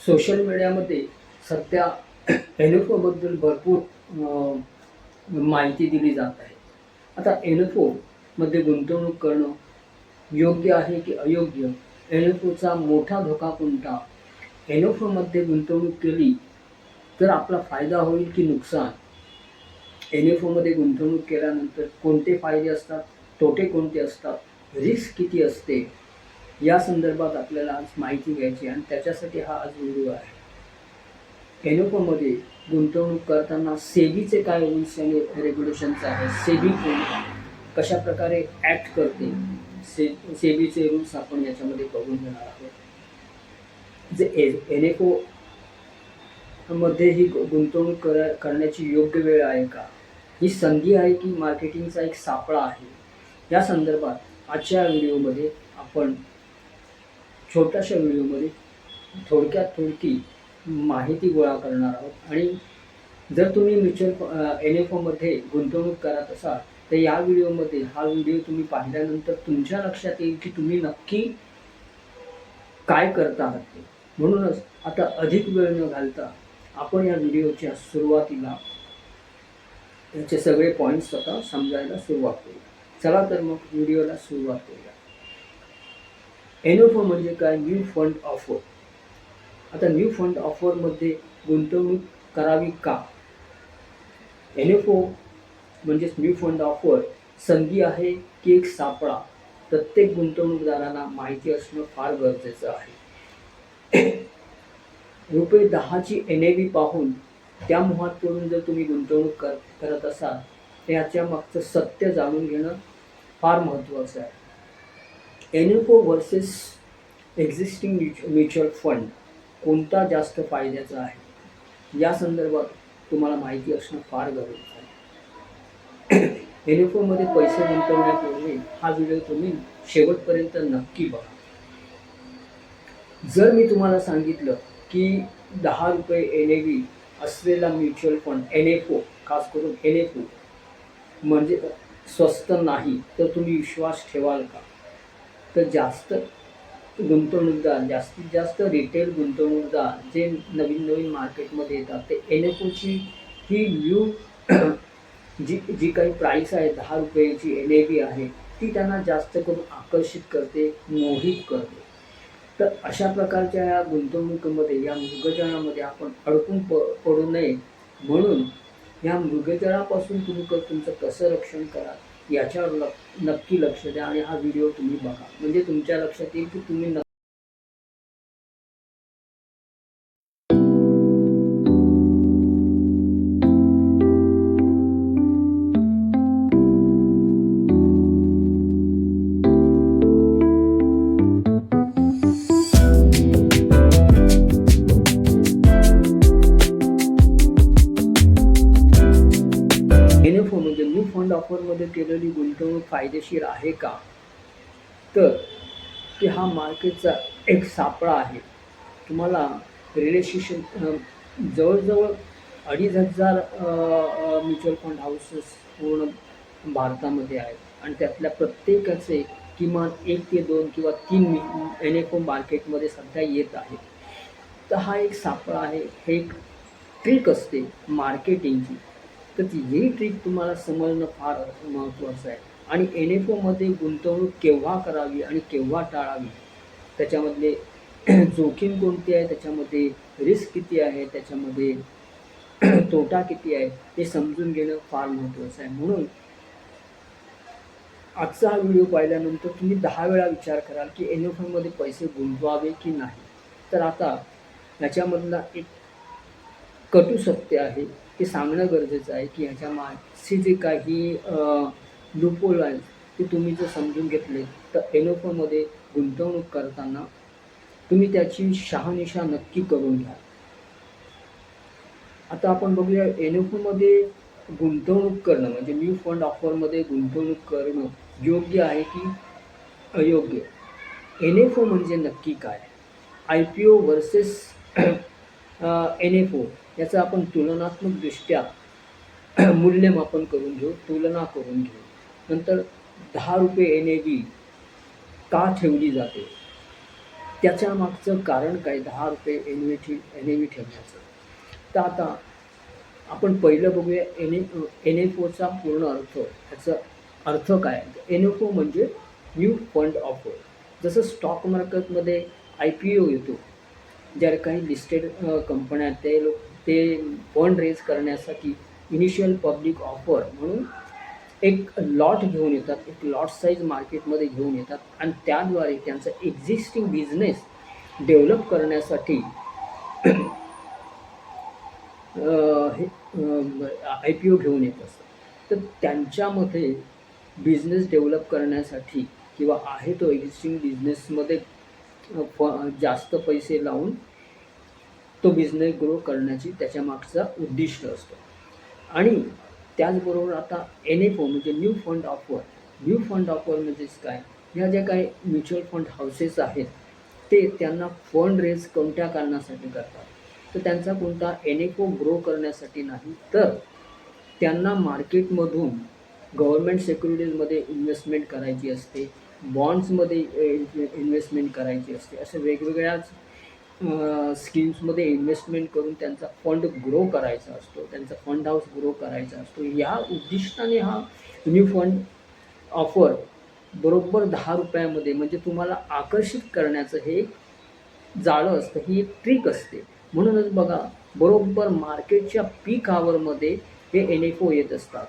Social मीडियामध्ये सध्या एन-एफ-ओबद्दल भरपूर माहिती दिली जात आहे. आता एन-एफ-ओमध्ये गुंतवणूक करणं योग्य आहे की अयोग्य? एन-एफ-ओचा मोठा धोका कोणता? एन-एफ-ओमध्ये गुंतवणूक केली तर आपला फायदा होईल की नुकसान? एन-एफ-ओमध्ये गुंतवणूक केल्यानंतर कोणते फायदे असतात, तोटे कोणते असतात, रिस्क किती असते, या संदर्भात आपल्याला आज माहिती घ्यायची आणि त्याच्यासाठी हा आज व्हिडिओ आहे. एन-एफ-ओमध्ये गुंतवणूक करताना सेबीचे काय रूल्स आणि रेग्युलेशन्स आहेत, सेबी कशा प्रकारे ॲक्ट करते, सेबीचे रूल्स आपण याच्यामध्ये बघून घेणार आहोत. जे एन-एफ-ओमध्ये ही गुंतवणूक करण्याची योग्य वेळ आहे का, ही संधी आहे की मार्केटिंगचा एक सापळा आहे, या संदर्भात आजच्या व्हिडिओमध्ये आपण छोट्याशा व्हिडिओमध्ये थोडकी माहिती गोळा करणार आहोत. आणि जर तुम्ही म्युच्युअल एन-एफ-ओमध्ये गुंतवणूक करत असाल तर या व्हिडिओमध्ये हा व्हिडिओ तुम्ही पाहिल्यानंतर तुमच्या लक्षात येईल की तुम्ही नक्की काय करता आहात ते. म्हणूनच आता अधिक वेळ न घालता आपण या व्हिडिओच्या सुरुवातीला याचे सगळे पॉईंट्स आता समजायला सुरुवात करूया. चला तर मग व्हिडिओला सुरुवात करूया. एन-एफ-ओ म्हणजे काय? New fund offer. आता न्यू फंड ऑफरमध्ये गुंतवणूक करावी का? एन-एफ-ओ म्हणजेच न्यू फंड ऑफर संधी आहे की एक सापळा? प्रत्येक गुंतवणूकदारांना माहिती असणं फार गरजेचं आहे. ₹10ची NAV पाहून त्या मोहात पडून जर तुम्ही गुंतवणूक करत असाल तर याच्या मागचं सत्य जाणून घेणं फार महत्त्वाचं आहे. एन-एफ-ओ वर्सेस एक्झिस्टिंग म्युच्युअल फंड कोणता जास्त फायद्याचा आहे, या संदर्भात तुम्हाला माहिती असणं फार गरजेचं आहे. एन-एफ-ओमध्ये पैसे गुंतवण्यापूर्वी हा व्हिडिओ तुम्ही शेवटपर्यंत नक्की बघा. जर मी तुम्हाला सांगितलं की ₹10 NAV असलेला म्युच्युअल फंड एन-एफ-ओ, खास करून एन-एफ-ओ म्हणजे स्वस्त नाही, तर तुम्ही विश्वास ठेवाल का? तर जास्त गुंतवणूकदार, जास्तीत जास्त रिटेल गुंतवणूकदार जे नवीन मार्केटमध्ये येतात ते एन-एफ-ओची ही न्यू जी काही प्राईस आहे ₹10ची NAV आहे ती त्यांना जास्त करून आकर्षित करते, मोहित करते. तर अशा प्रकारच्या या गुंतवणुकीमध्ये, या मृगजळामध्ये आपण अडकून पडू नये म्हणून या मृगजळापासून तुम्ही तुमचं कसं रक्षण करा याच्यावर नक्की लक्ष द्या आणि हा व्हिडिओ तुम्ही बघा. म्हणजे तुमच्या लक्षात येईल की तुम्ही एन-एफ-ओ म्हणजे न्यू फंड ऑफरमध्ये केलेली गुंतवणूक फायदेशीर आहे का? तर की हा मार्केटचा एक सापळा आहे. तुम्हाला रिलेशनशिप जवळजवळ 2,500 म्युच्युअल फंड हाऊसेस पूर्ण भारतामध्ये आहेत आणि त्यातल्या प्रत्येकाचे किमान 1 ते 2 किंवा 3 एन-एफ-ओ मार्केटमध्ये सध्या येत आहेत. तर हा एक सापळा आहे, हे एक ट्रिक असते मार्केटिंगची. तर ही ट्रिक तुम्हाला समजणं फार महत्त्वाचं आहे. आणि एन-एफ-ओमध्ये गुंतवणूक केव्हा करावी आणि केव्हा टाळावी, त्याच्यामधले जोखीम कोणती आहे, त्याच्यामध्ये रिस्क किती आहे, त्याच्यामध्ये तोटा किती आहे, हे समजून घेणं फार महत्त्वाचं आहे. म्हणून आजचा हा व्हिडिओ पाहिल्यानंतर तुम्ही 10 वेळा विचार कराल की एन-एफ-ओमध्ये पैसे गुंतवावे की नाही. तर आता याच्यामधला एक कटू सत्य आहे ते सांगणं गरजेचं आहे की ह्याच्या मागचे जे काही लूपहोल आहेत ते तुम्ही जर समजून घेतले तर एन-एफ-ओमध्ये गुंतवणूक करताना तुम्ही त्याची शहानिशा नक्की करून घ्या. आता आपण बघूया एन-एफ-ओमध्ये गुंतवणूक करणं म्हणजे न्यू फंड ऑफरमध्ये गुंतवणूक करणं योग्य आहे की अयोग्य? एन-एफ-ओ म्हणजे नक्की काय? IPO वर्सेस एन-एफ-ओ याचं आपण तुलनात्मकदृष्ट्या मूल्यमापन करून घेऊ, तुलना करून घेऊ. नंतर ₹10 NAV का ठेवली जाते? त्याच्या मागचं कारण काय ₹10 एन-ए-व्ही ठेवण्याचं. तर आता आपण पहिलं बघूया एन-एफ-ओचा पूर्ण अर्थ. ह्याचा अर्थ काय? एन-एफ-ओ म्हणजे न्यू फंड ऑफर. जसं स्टॉक मार्केटमध्ये आय-पी-ओ येतो. ज्या काही लिस्टेड कंपन्या आहेत ते फंड रेज करण्यासाठी इनिशियल पब्लिक ऑफर म्हणून एक लॉट घेऊन येतात, एक लॉट साईज मार्केटमध्ये घेऊन येतात आणि त्याद्वारे त्यांचा एक्झिस्टिंग बिझनेस डेव्हलप करण्यासाठी हे आय-पी-ओ घेऊन येत असतात. तर त्यांच्यामध्ये बिझनेस डेव्हलप करण्यासाठी किंवा आहे तो एक्झिस्टिंग बिझनेसमध्ये जास्त पैसे लावून तो बिझनेस ग्रो करण्याची त्याच्या मागचा उद्दिष्ट असतो. आणि त्याचबरोबर आता एन-एफ-ओ म्हणजे new fund offer. New fund offer म्हणजेच काय? ह्या ज्या काही म्युच्युअल फंड हाऊसेस आहेत ते त्यांना फंड रेज कोणत्या कारणासाठी करतात? तर त्यांचा कोणता एन-एफ-ओ ग्रो करण्यासाठी नाही, तर त्यांना मार्केटमधून गव्हर्नमेंट सिक्युरिटीजमध्ये इन्व्हेस्टमेंट करायची असते, बॉन्ड्समध्ये इन्व्हेस्टमेंट करायची असते. अशा वेगवेगळ्याच स्कीम्समध्ये इन्व्हेस्टमेंट करून त्यांचा फंड ग्रो करायचा असतो, त्यांचा फंड हाऊस ग्रो करायचा असतो. या उद्दिष्टाने हा न्यू फंड ऑफर बरोबर ₹10 म्हणजे तुम्हाला आकर्षित करण्याचं हे जाळं असतं, ही एक ट्रिक असते. म्हणूनच बघा बरोबर मार्केटच्या पीक आवरमध्ये हे एन-एफ-ओ येत असतात.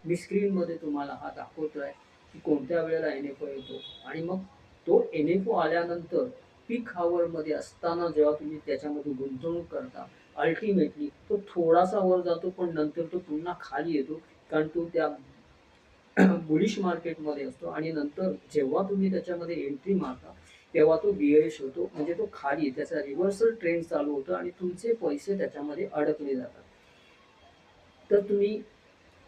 मी स्क्रीनमध्ये तुम्हाला हा दाखवतोय की कोणत्या वेळेला एन-एफ-ओ येतो आणि मग तो एन-एफ-ओ आल्यानंतर पीक हॉवरमध्ये असताना जेव्हा तुम्ही त्याच्यामध्ये गुंतवणूक करता, अल्टिमेटली तो थोडासा वर जातो पण नंतर तो पुन्हा खाली येतो. कारण तो त्या बुलिश मार्केटमध्ये असतो आणि नंतर जेव्हा तुम्ही त्याच्यामध्ये एंट्री मारता तेव्हा तो बिअरिश होतो, म्हणजे तो खाली त्याचा रिव्हर्सल ट्रेंड चालू होतो आणि तुमचे पैसे त्याच्यामध्ये अडकले जातात. तर तुम्ही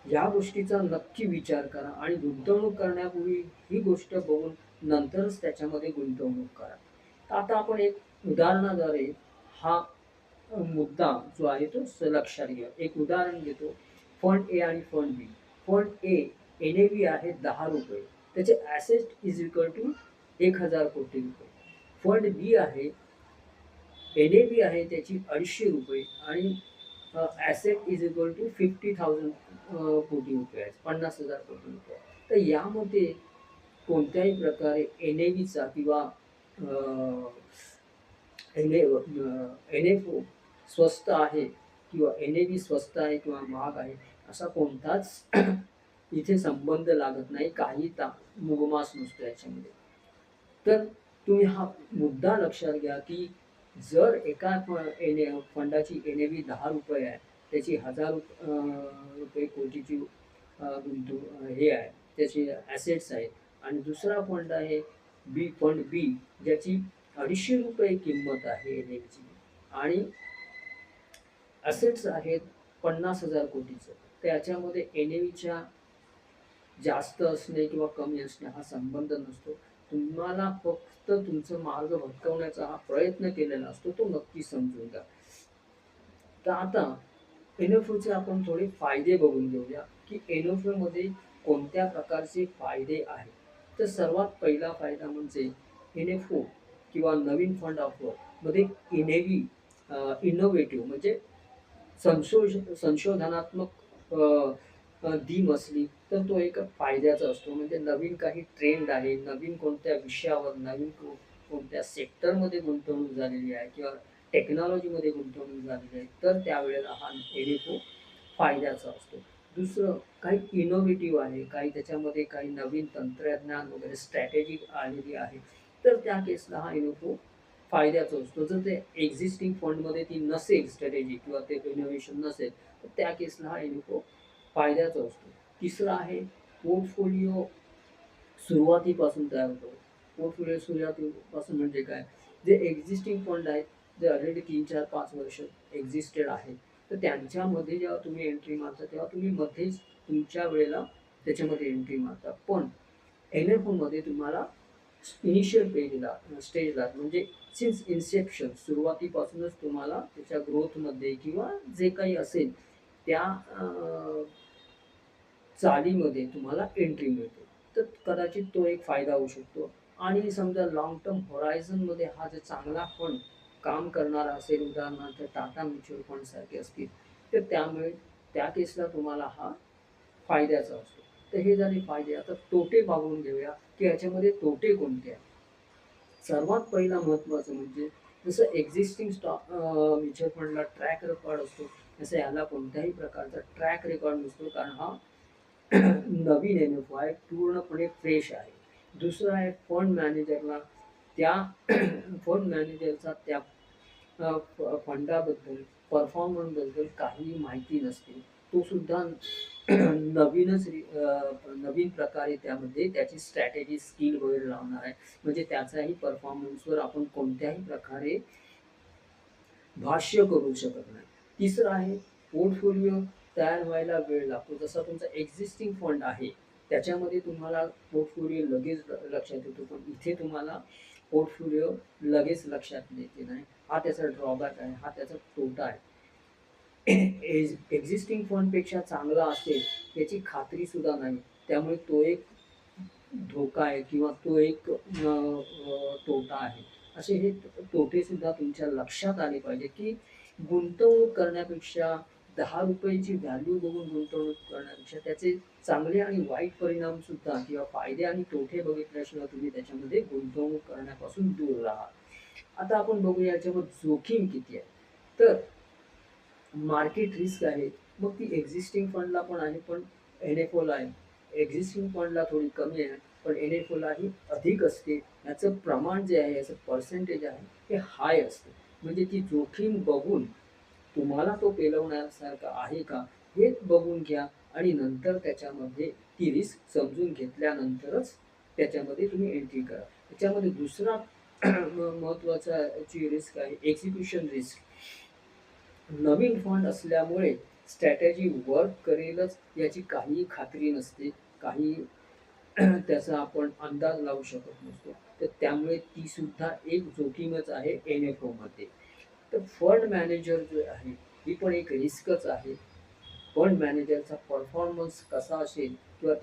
या गोष्टीचा नक्की विचार करा आणि गुंतवणूक करण्यापूर्वी ही गोष्ट बघून नंतरच त्याच्यामध्ये गुंतवणूक करा. तर आता आपण एक उदाहरणाद्वारे हा मुद्दा जो आहे तो लक्षात घ्या. एक उदाहरण घेतो. फंड ए आणि फंड बी. फंड ए एन-ए-व्ही आहे ₹10. त्याचे ॲसेट इज इक्वल टू 1,000 कोटी रुपये. फंड बी आहे, एन-ए-व्ही आहे त्याची ₹250 आणि ॲसेट इज इक्वल टू 50,000 कोटी रुपये आहेत, 50,000 कोटी रुपये. तर यामध्ये कोणत्याही प्रकारे एन-ए-व्हीचा किंवा एन-एफ-ओ स्वस्त आहे किंवा एन-ए-व्ही स्वस्त आहे किंवा महाग आहे असा कोणताच इथे संबंध लागत नाही. काही मुगमास नसतो याच्यामध्ये. तर तुम्ही हा मुद्दा लक्षात घ्या की जर एका फंडाची एन-ए-व्ही ₹10 आहे, त्याची 1,000 रुपये कोटीची हे आहे, त्याचे ॲसेट्स आहेत आणि दुसरा फंड आहे फंड बी ज्याची ₹250 किंमत आहे एन-ए-व्हीची आणि ॲसेट्स आहेत 50,000 कोटीचं. तर याच्यामध्ये एन-ए-व्हीच्या जास्त असणे किंवा कमी असणे हा संबंध नसतो. तुम्हाला फक्त तुमचा मार्ग भटकवण्याचा हा प्रयत्न केलेला असतो, तो नक्की समजून घ्या. तर आता एन-एफ-ओचे आपण थोडे फायदे बघून घेऊया की एन-एफ-ओमध्ये कोणत्या प्रकारचे फायदे आहेत. तर सर्वात पहिला फायदा म्हणजे एन-एफ-ओ किंवा नवीन फंड ऑफरमध्ये एन-ए-व्ही इनोव्हेटिव्ह म्हणजे संशोधनात्मक थीम असली तर तो एक फायद्याचा असतो. म्हणजे नवीन काही ट्रेंड आहे, नवीन कोणत्या विषयावर, नवीन कोणत्या सेक्टरमध्ये गुंतवणूक झालेली आहे किंवा टेक्नॉलॉजीमध्ये गुंतवणूक झालेली आहे, तर त्यावेळेला हा एन-एफ-ओ फायद्याचा असतो. दुसरं काही इनोव्हेटिव्ह आहे, काही त्याच्यामध्ये काही नवीन तंत्रज्ञान वगैरे स्ट्रॅटेजी आलेली आहे, तर त्या केसला हा एन-एफ-ओ फायद्याचा असतो. जर ते एक्झिस्टिंग फंडमध्ये ती नसेल स्ट्रॅटेजी किंवा ते इनोव्हेशन नसेल, तर त्या केसला हा एन-एफ-ओ फायद्याचा असतो. तिसरा आहे पोर्टफोलिओ सुरुवातीपासून तयार होतो. पोर्टफोलिओ सुरुवातीपासून म्हणजे काय? जे एक्झिस्टिंग फंड आहेत जे ऑलरेडी 3, 4, 5 वर्ष एक्झिस्टेड आहे. तर त्यांच्यामध्ये जेव्हा तुम्ही एंट्री मारता तेव्हा तुम्ही मध्येच तुमच्या वेळेला त्याच्यामध्ये एंट्री मारता. पण एन-एफ-ओमध्ये तुम्हाला इनिशियल स्टेजला म्हणजे सिन्स इन्सेप्शन सुरुवातीपासूनच तुम्हाला त्याच्या ग्रोथमध्ये किंवा जे काही असेल त्या चालीमध्ये तुम्हाला एंट्री मिळते. तर कदाचित तो एक फायदा होऊ शकतो. आणि समजा लाँग टर्म होरायझनमध्ये हा जर चांगला फंड काम करणारा असेल, उदाहरणार्थ टाटा म्युच्युअल फंडसारखे असतील, तर त्यामुळे त्या केसला तुम्हाला हा फायद्याचा असतो. तर हे झाले फायदे. आता तोटे बघून घेऊया, की याच्यामध्ये तोटे कोणते आहेत? सर्वात पहिला महत्त्वाचं म्हणजे जसं एक्झिस्टिंग म्युच्युअल फंडला ट्रॅक रेकॉर्ड असतो, तसं याला कोणत्याही प्रकारचा ट्रॅक रेकॉर्ड नसतो, कारण हा नवीन एन-एफ-ओ आहे, पूर्णपणे फ्रेश आहे. दुसरं आहे फंड मॅनेजरला त्या फंड मॅनेजरचा त्या फंडाबद्दल, परफॉर्मन्सबद्दल काहीही माहिती नसते. तो सुद्धा नवीन प्रकारे त्यामध्ये त्याची स्ट्रॅटेजी, स्किल वगैरे लावणार आहे. म्हणजे त्याचाही परफॉर्मन्सवर आपण कोणत्याही प्रकारे भाष्य करू शकत नाही. तिसरं आहे पोर्टफोलिओ तयार व्हायला वेळ लागतो. जसा तुमचा एक्झिस्टिंग फंड आहे, त्याच्यामध्ये तुम्हाला पोर्टफोलिओ लगेच लक्षात येतो. पण इथे तुम्हाला पोर्टफोलिओ लगेच लक्षात येते नाही. हा त्याचा ड्रॉबॅक आहे, हा त्याचा तोटा आहे. एक्झिस्टिंग फंडपेक्षा चांगला असेल याची खात्रीसुद्धा नाही. त्यामुळे तो एक धोका आहे किंवा तो एक तोटा आहे. असे हे तोटेसुद्धा तुमच्या लक्षात आले पाहिजे, की गुंतवणूक करण्यापेक्षा ₹10 ची व्हॅल्यू बघून गुंतवणूक करण्यापेक्षा त्याचे चांगले आणि वाईट परिणामसुद्धा किंवा फायदे आणि तोटे बघितल्याशिवाय तुम्ही त्याच्यामध्ये गुंतवणूक करण्यापासून दूर राहा. आता आपण बघूया याच्यामध्ये जोखीम किती आहे. तर मार्केट रिस्क आहे. मग ती एक्झिस्टिंग फंडला पण आहे, पण एन-एफ-ओला आहे. एक्झिस्टिंग फंडला थोडी कमी आहे, पण एन-एफ-ओलाही अधिक असते. याचं प्रमाण जे आहे, याचं पर्सेंटेज आहे, हे हाय असते. म्हणजे ती जोखीम बघून तुम्हाला तो पेलवण्यासारखा आहे का, हे बघून घ्या आणि नंतर त्याच्यामध्ये ती रिस्क समजून घेतल्यानंतरच त्याच्यामध्ये तुम्ही एंट्री करा. त्याच्यामध्ये दुसरा महत्त्वाचा जी रिस्क आहे, एक्झिक्युशन रिस्क. नवीन फंड असल्यामुळे स्ट्रॅटेजी वर्क करेलच याची काहीही खात्री नसते. काही त्याचा आपण अंदाज लावू शकत नसतो. तर त्यामुळे ती सुद्धा एक जोखीमच आहे एन-एफ-ओमध्ये. तर फंड मॅनेजर जो आहे, ही पण एक रिस्कच आहे. फंड मॅनेजरचा परफॉर्मन्स कसा असेल किंवा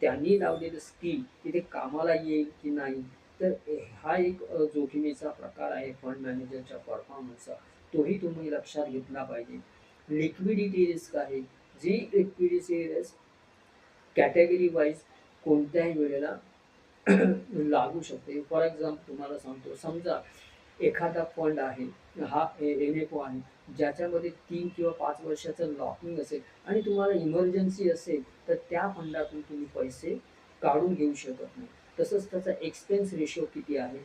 त्यांनी लावलेलं स्किल तिथे कामाला येईल की नाही, तर हा एक जोखमीचा प्रकार आहे फंड मॅनेजरच्या परफॉर्मन्सचा. तोही तुम्ही लक्षात घेतला पाहिजे. लिक्विडिटी रिस्क आहे. जी लिक्विडिटी रिस्क कॅटेगरी वाईज कोणत्याही वेळेला लागू शकते. फॉर एक्झाम्पल तुम्हाला सांगतो, समजा एखादा फंड आहे, हा एन-एफ-ओ आहे, ज्याच्यामध्ये 3 किंवा 5 वर्षाचं लॉकिंग असेल आणि तुम्हाला इमर्जन्सी असेल, तर त्या फंडातून तुम्ही पैसे काढून घेऊ शकत नाही. तसंच त्याचा एक्सपेन्स रेशो किती आहे,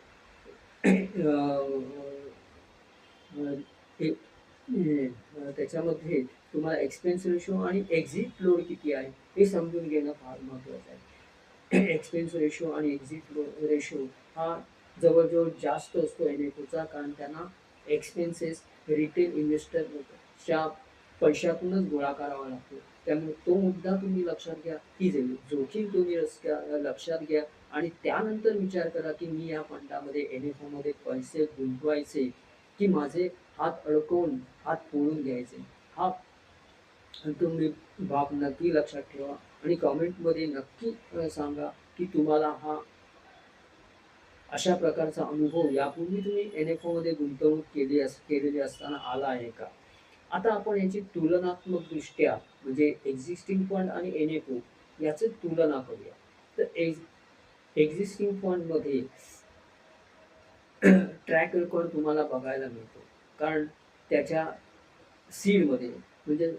हे त्याच्यामध्ये तुम्हाला एक्सपेन्स रेशो आणि एक्झिट लोड किती आहे, हे समजून घेणं फार महत्त्वाचं आहे. एक्सपेन्स रेशो आणि एक्झिट रेशो हा जवळजवळ जास्त असतो एन-एफ-ओचा, कारण त्यांना एक्सपेन्सेस रिटेल इन्व्हेस्टरच्या पैशातूनच गोळा करावा लागतो. त्यामुळे तो मुद्दा तुम्ही लक्षात घ्या, ही जोखीम तुम्ही लक्षात घ्या आणि त्यानंतर विचार करा, की मी या फंडामध्ये एन-एफ-ओमध्ये पैसे गुंतवायचे, की माझे हात अडकवून हात फोडून घ्यायचे. हा तुम्ही बाब नक्की लक्षात ठेवा आणि कमेंटमध्ये नक्की सांगा, की तुम्हाला हा अशा प्रकारचा अनुभव यापूर्वी तुम्ही एन-एफ-ओमध्ये गुंतवणूक केलेली असताना आला आहे का? आता आपण याची तुलनात्मकदृष्ट्या म्हणजे एक्झिस्टिंग फंड आणि एन-एफ-ओ याची तुलना करूया. तर एक्झिस्टिंग फंडमध्ये ट्रॅक रेकॉर्ड तुम्हाला बघायला मिळतो. कारण त्याच्या सीडमध्ये म्हणजे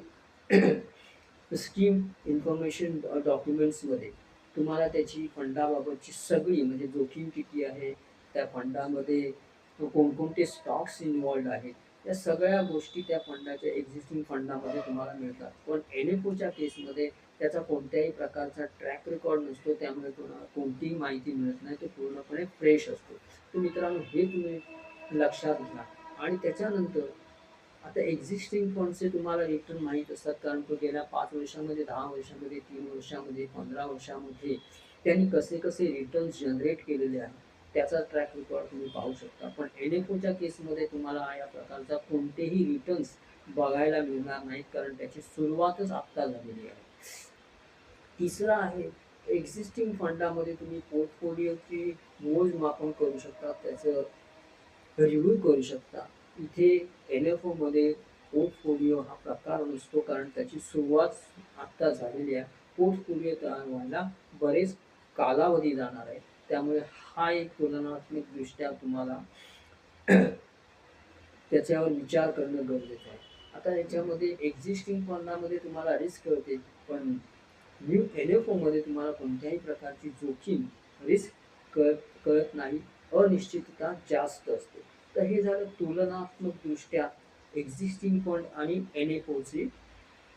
स्कीम इन्फॉर्मेशन डॉक्युमेंट्समध्ये तुम्हाला त्याची फंडाबाबतची सगळी म्हणजे जोखीम किती आहे, त्या फंडामध्ये कोणकोणते स्टॉक्स इन्व्हॉल्व्ड आहेत, या सगळ्या गोष्टी त्या फंडाच्या एक्झिस्टिंग फंडामध्ये तुम्हाला मिळतात. पण एन-एफ-ओच्या केसमध्ये त्याचा कोणत्याही प्रकारचा ट्रॅक रेकॉर्ड नसतो, त्यामुळे तुम्हाला कोणतीही माहिती मिळत नाही. तो पूर्णपणे फ्रेश असतो. तर मित्रांनो, हे तुम्ही लक्षात घ्या आणि त्याच्यानंतर आता एक्झिस्टिंग फंड्सचे तुम्हाला रिटर्न माहीत असतात, कारण तो गेल्या 5 वर्षामध्ये, 10 वर्षामध्ये, 3 वर्षामध्ये, 15 वर्षामध्ये त्यांनी कसे कसे रिटर्न्स जनरेट केलेले आहेत त्याचा ट्रॅक रेकॉर्ड तुम्ही पाहू शकता. पण एन एफ ओच्या केसमध्ये तुम्हाला या प्रकारचा कोणतेही रिटर्न्स बघायला मिळणार नाहीत, कारण त्याची सुरुवातच आत्ता झालेली आहे. तिसरं आहे, एक्झिस्टिंग फंडामध्ये तुम्ही पोर्टफोलिओची मोजमापन करू शकता, त्याचं रिव्ह्यू करू शकता. इथे एन एफ ओमध्ये पोर्टफोलिओ हा प्रकार नसतो, कारण त्याची सुरुवात आत्ता झालेली आहे. पोर्टफोलिओ तयार व्हायला बरेच कालावधी जाणार आहे. त्यामुळे हा एक तुलनात्मकदृष्ट्या तुम्हाला त्याच्यावर विचार करणं गरजेचं आहे. आता याच्यामध्ये एक्झिस्टिंग फंडामध्ये तुम्हाला रिस्क कळते, पण न्यू एन एफ ओमध्ये तुम्हाला कोणत्याही प्रकारची जोखीम, रिस्क कळत नाही, अनिश्चितता जास्त असते. तर हे झालं तुलनात्मकदृष्ट्या एक्झिस्टिंग फंड आणि एन एफ ओचे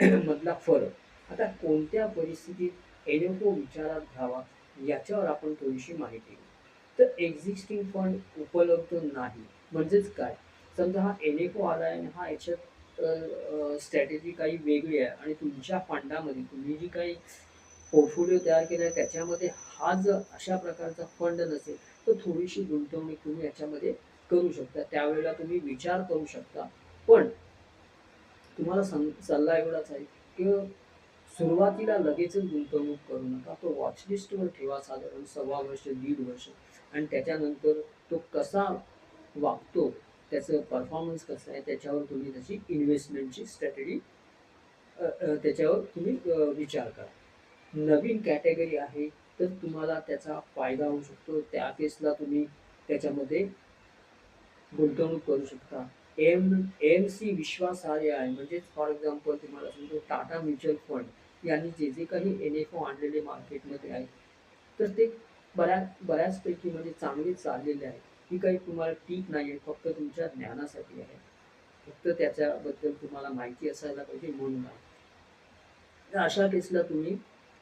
मधला फरक. आता कोणत्या परिस्थितीत एन एफ ओ विचारात घ्यावा याच्यावर आपण थोडीशी माहिती घेऊ. तर एक्झिस्टिंग फंड उपलब्ध नाही म्हणजेच काय? समजा हा एन एफ ओ आला आहे आणि हा याच्यात स्ट्रॅटेजी काही वेगळी आहे आणि तुमच्या फंडामध्ये तुम्ही जी काही पोर्टफोलिओ तयार केला आहे त्याच्यामध्ये हा जर अशा प्रकारचा फंड नसेल तर थोडीशी गुंतवणूक तुम्ही याच्यामध्ये करू शकता, त्यावेळेला तुम्ही विचार करू शकता. पण तुम्हाला सल्ला एवढाच आहे की सुरुवातीला लगेचच गुंतवणूक करू नका, तो वॉचलिस्टवर ठेवा साधारण 1.25 वर्ष, 1.5 वर्ष, आणि त्याच्यानंतर तो कसा वागतो, त्याचं परफॉर्मन्स कसं आहे त्याच्यावर तुम्ही त्याची इन्व्हेस्टमेंटची स्ट्रॅटेजी त्याच्यावर तुम्ही विचार करा. नवीन कॅटेगरी आहे तर तुम्हाला त्याचा फायदा होऊ शकतो, त्या केसला तुम्ही त्याच्यामध्ये गुंतवणूक करू शकता. एम सी विश्वासार्ह आहे, म्हणजेच फॉर एक्झाम्पल तुम्हाला सांगतो टाटा म्युच्युअल फंड यांनी जे जे काही एन एफ ओ आणलेले मार्केटमध्ये आहेत तर ते बऱ्याचपैकी म्हणजे चांगले चाललेले आहे. ही काही तुम्हाला टीप नाही आहे, फक्त तुमच्या ज्ञानासाठी आहे, फक्त त्याच्याबद्दल तुम्हाला माहिती असायला पाहिजे म्हणून आहे. तर अशा केसला तुम्ही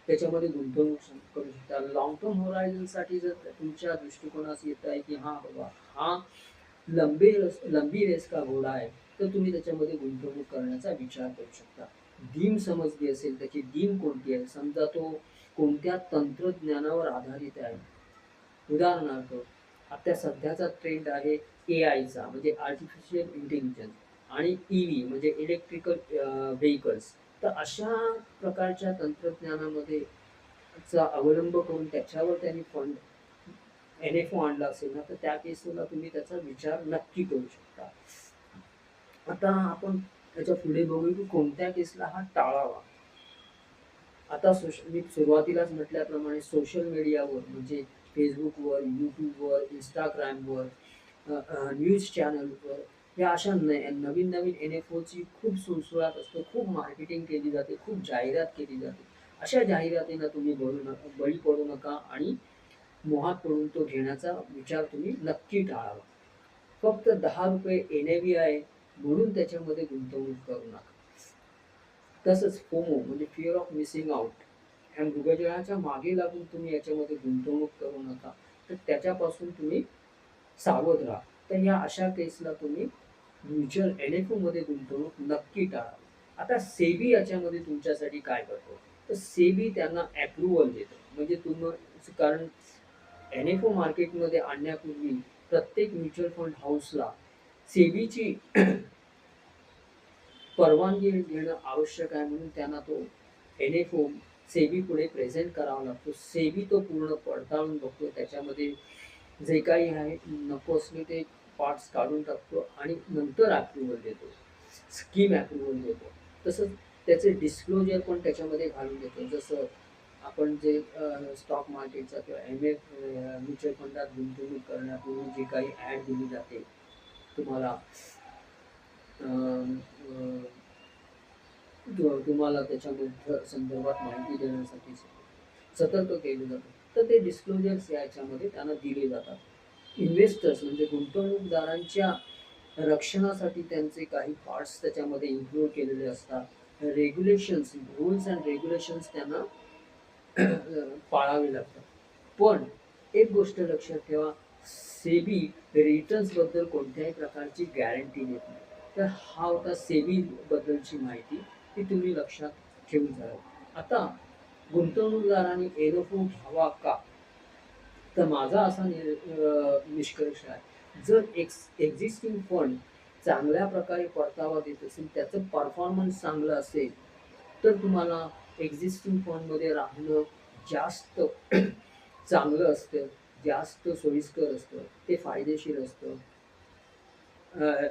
त्याच्यामध्ये गुंतवणूक करू शकता. लॉंग टर्म होरायझनसाठी जर तुमच्या दृष्टिकोनास येत आहे की हा बाबा हा लंबी रेस का घोडा आहे, तर तुम्ही त्याच्यामध्ये गुंतवणूक करण्याचा विचार करू शकता. डीम समजली असेल, त्याची डीम कोणती आहे, समजा तो कोणत्या तंत्रज्ञानावर आधारित आहे. उदाहरणार्थ आता सध्याचा ट्रेंड आहे ए आयचा, म्हणजे आर्टिफिशियल इंटेलिजन्स, आणि ईव्ही म्हणजे इलेक्ट्रिकल व्हेकल्स. तर अशा प्रकारच्या तंत्रज्ञानामध्ये चा अवलंब करून त्याच्यावर त्यांनी फंड एन एफ ओ आणला असेल ना, तर त्या केसला तुम्ही त्याचा विचार नक्की करू शकता. आता आपण त्याच्या पुढे बघू की कोणत्या केसला हा टाळावा. आता मी सुरुवातीलाच म्हटल्याप्रमाणे सोशल मीडियावर म्हणजे फेसबुकवर, यूट्यूबवर, इंस्टाग्रामवर, न्यूज चॅनलवर या अशा नवीन नवीन एन एफ ओची खूप सुळसुळाट असतो, खूप मार्केटिंग केली जाते, खूप जाहिरात केली जाते. अशा जाहिरातींना तुम्ही बळी पडू नका आणि मोहात पडून तो घेण्याचा विचार तुम्ही नक्की टाळावा. फक्त ₹10 एन आहे म्हणून त्याच्यामध्ये गुंतवणूक करू नका. तसंच फोमो म्हणजे फिअर ऑफ मिसिंग आउट ह्या मृगजळाच्या मागे लागून तुम्ही याच्यामध्ये गुंतवणूक करू नका, तर त्याच्यापासून तुम्ही सावध राहा. तर या अशा केसला तुम्ही म्युच्युअल एन एफ ओमध्ये गुंतवणूक नक्की टाळा. आता सेबी याच्यामध्ये तुमच्यासाठी काय करतो, तर सेबी त्यांना अप्रुव्हल देतो, म्हणजे तुम्ही कारण एन एफ ओ मार्केटमध्ये आणण्यापूर्वी प्रत्येक म्युच्युअल फंड हाऊसला सेबीची परवानगी घेणं आवश्यक आहे, म्हणून त्यांना तो एन एफ ओ सेबी पुढे प्रेझेंट करावा लागतो. सेबी तो पूर्ण पडताळून बघतो, त्याच्यामध्ये जे काही आहे नको असले ते पार्ट्स काढून टाकतो आणि नंतर अप्रुव्हल देतो, स्कीम अप्रुव्हल देतो. तसंच त्याचे डिस्क्लोजर पण त्याच्यामध्ये घालून देतो. जसं आपण जे स्टॉक मार्केटचा किंवा म्युच्युअल फंडात गुंतवणूक करण्यापूर्वी जी काही ॲड दिली जाते तुम्हाला, तुम्हाला त्याच्यामध्ये संदर्भात माहिती देण्यासाठी सतर्क केलं जातं, तर ते डिस्क्लोजर्स याच्यामध्ये त्यांना दिले जातात. इन्व्हेस्टर्स म्हणजे गुंतवणूकदारांच्या रक्षणासाठी त्यांचे काही पार्ट्स त्याच्यामध्ये इन्क्लूड केलेले असतात. रेग्युलेशन्स, रूल्स अँड रेग्युलेशन्स त्यांना पाळावे लागतात. पण एक गोष्ट लक्षात ठेवा, सेबी रिटर्न्सबद्दल कोणत्याही प्रकारची गॅरंटी देत नाही. तर हा होता सेबीबद्दलची माहिती, ती तुम्ही लक्षात ठेवून जावी. आता गुंतवणूकदारांनी एन-एफ-ओ घ्यावा का? तर माझा असा निष्कर्ष आहे, जर एक्झिस्टिंग फंड चांगल्या प्रकारे परतावा देत असेल, त्याचं परफॉर्मन्स चांगलं असेल, तर तुम्हाला एक्झिस्टिंग फंडमध्ये राहणं जास्त चांगलं असतं, जास्त सोयीस्कर असतं, ते फायदेशीर असतं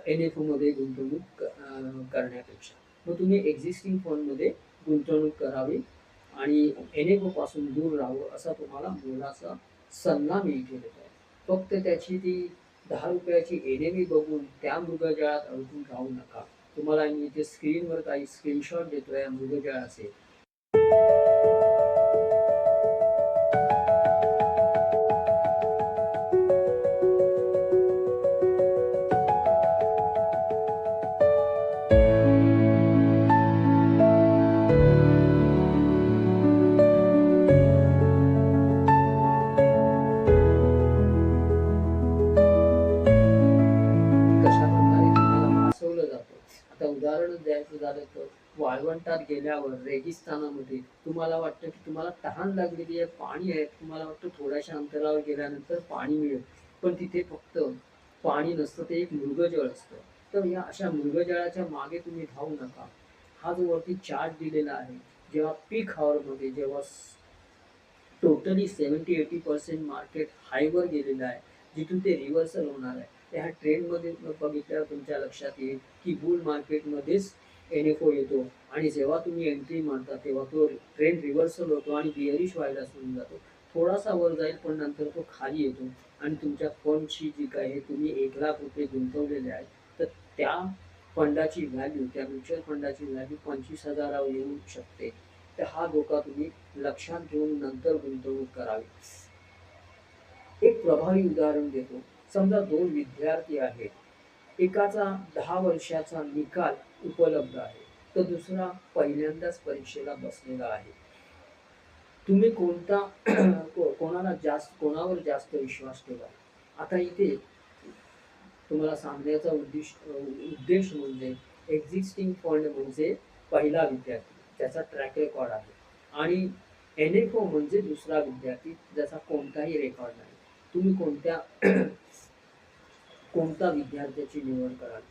एन-एफ-ओमध्ये गुंतवणूक करण्यापेक्षा. मग तुम्ही एक्झिस्टिंग फंडमध्ये गुंतवणूक करावी आणि एन-एफ-ओपासून दूर राहावं असा तुम्हाला मोलाचा सल्ला मी इथे देत आहे. फक्त त्याची ती ₹10 एन-ए-व्ही बघून त्या मृगजळात अडकून राहू नका. तुम्हाला मी इथे स्क्रीनवर काही स्क्रीनशॉट देतोय या मृगजळाचे. कशाप्रकारे तुम्हाला भासवलं जातं. आता उदाहरण द्यायचं झालं तर वाळवंटात गेल्यावर रेगिस्तानामध्ये तुम्हाला वाटतं की तुम्हाला तहान लागलेली आहे, पाणी आहे. तुम्हाला वाटतं थोड्याशा अंतरावर गेल्यानंतर पाणी मिळेल. पण तिथे फक्त पाणी नसतं, ते एक मृगजळ असतं. तर या अशा मृगजळाच्या मागे तुम्ही धावू नका. हा जो वरती चार्ट दिलेला आहे, जेव्हा पीक हॉवरमध्ये जेव्हा टोटली 70-80% मार्केट हायवर गेलेलं आहे, जिथून ते रिव्हर्सल होणार आहे. त्या ट्रेंडमध्ये बघितल्यावर तुमच्या लक्षात येईल की बुल मार्केटमध्येच एन-एफ-ओ येतो आणि जेव्हा तुम्ही एंट्री मारता तेव्हा तो ट्रेंड रिव्हर्सल होतो आणि बिअरिश व्हायला सुरू जातो. थोडासा वर जाईल पण नंतर तो खाली येतो आणि तुमच्या फंडची जी काही तुम्ही ₹1,00,000 गुंतवलेले आहेत, तर त्या फंडाची व्हॅल्यू, त्या म्युच्युअल फंडाची व्हॅल्यू 25,000 वर येऊ शकते. तर हा धोका तुम्ही लक्षात घेऊन नंतर गुंतवणूक करावी. एक प्रभावी उदाहरण देतो. समजा 2 विद्यार्थी आहेत. एकाचा 10 वर्षाचा निकाल उपलब्ध आहे, तर दुसरा पहिल्यांदाच परीक्षेला बसलेला आहे. तुम्ही कोणावर जास्त विश्वास ठेवाल? आता इथे तुम्हाला सांगण्याचा उद्देश म्हणजे एक्झिस्टिंग फंड म्हणजे पहिला विद्यार्थी, त्याचा ट्रॅक रेकॉर्ड आहे आणि एन-एफ-ओ म्हणजे दुसरा विद्यार्थी, ज्याचा कोणताही रेकॉर्ड नाही. तुम्ही कोणता विद्यार्थ्याची निवड कराल?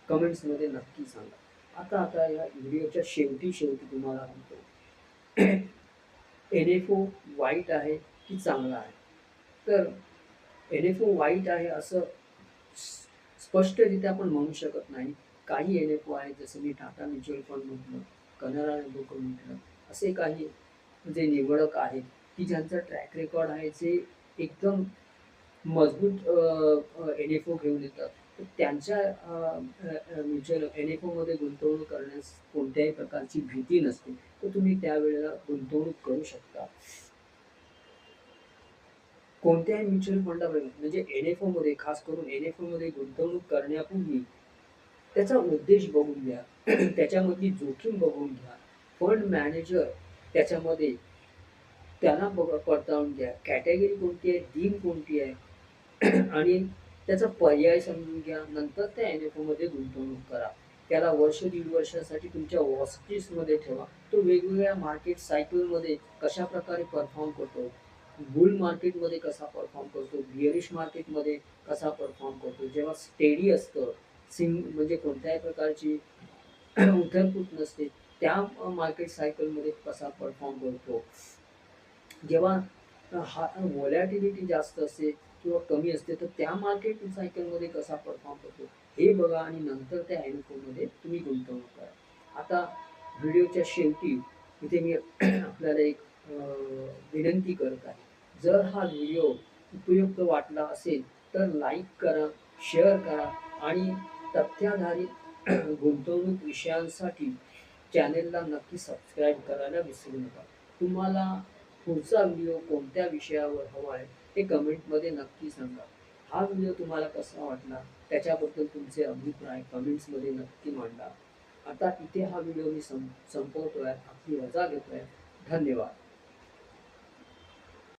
कमेंट्समध्ये नक्की सांगा. आता या व्हिडिओच्या शेवटी तुम्हाला म्हणतो, एन-एफ-ओ वाईट आहे की चांगला आहे? तर एन-एफ-ओ वाईट आहे असं स्पष्टरित्या आपण म्हणू शकत नाही. काही एन-एफ-ओ आहेत, जसं मी टाटा म्युच्युअल फंड म्हटलं, कॅनरा बँक म्हटलं, असे काही जे निवडक आहेत, की ज्यांचा ट्रॅक रेकॉर्ड आहे, जे एकदम मजबूत एन-एफ-ओ घेऊन येतात. तर त्यांच्या म्युच्युअल एन-एफ-ओमध्ये गुंतवणूक करण्यास कोणत्याही प्रकारची भीती नसते. तर तुम्ही त्यावेळेला गुंतवणूक करू शकता. कोणत्याही म्युच्युअल फंडामध्ये म्हणजे एन-एफ-ओमध्ये, खास करून एन-एफ-ओमध्ये गुंतवणूक करण्यापूर्वी त्याचा उद्देश बघून घ्या. त्याच्यामधली जोखीम बघून घ्या. फंड मॅनेजर त्याच्यामध्ये त्यांना पडताळून घ्या. कॅटेगरी कोणती आहे, थीम कोणती आहे आणि त्याचा पर्याय समजून घ्या. नंतर त्या एन-एफ-ओमध्ये गुंतवणूक करा. त्याला वर्ष, दीड वर्षासाठी तुमच्या वॉच लिस्टमध्ये ठेवा. तो वेगवेगळ्या मार्केट सायकलमध्ये कशाप्रकारे परफॉर्म करतो, बुल मार्केटमध्ये कसा परफॉर्म करतो, बिअरिश मार्केटमध्ये कसा परफॉर्म करतो. जेव्हा स्टेडी असतं, म्हणजे कोणत्याही प्रकारची उथल-पुथ नसते, त्या मार्केट सायकलमध्ये कसा परफॉर्म करतो. जेव्हा हा व्हॉलॅटिलिटी जास्त असते किंवा कमी असते, तर त्या मार्केट सायकलमध्ये कसा परफॉर्म करतो हे बघा आणि नंतर त्या एन-एफ-ओमध्ये तुम्ही गुंतवणूक करा. आता व्हिडिओच्या शेवटी इथे मी आपल्याला एक विनंती करत आहे. जर हा व्हिडिओ उपयुक्त वाटला असेल तर लाईक करा, शेअर करा आणि तथ्याधारित गुंतवणूक विषयांसाठी चॅनेलला नक्की सबस्क्राईब करायला विसरू नका. तुम्हाला पुढचा व्हिडिओ कोणत्या विषयावर हवा आहे ते कमेंटमध्ये नक्की सांगा. हा व्हिडिओ तुम्हाला कसा वाटला त्याच्याबद्दल तुमचे अभिप्राय कमेंट्समध्ये नक्की मांडा. आता इथे हा व्हिडिओ मी संपवतोय. आपली रजा घेतोय. धन्यवाद.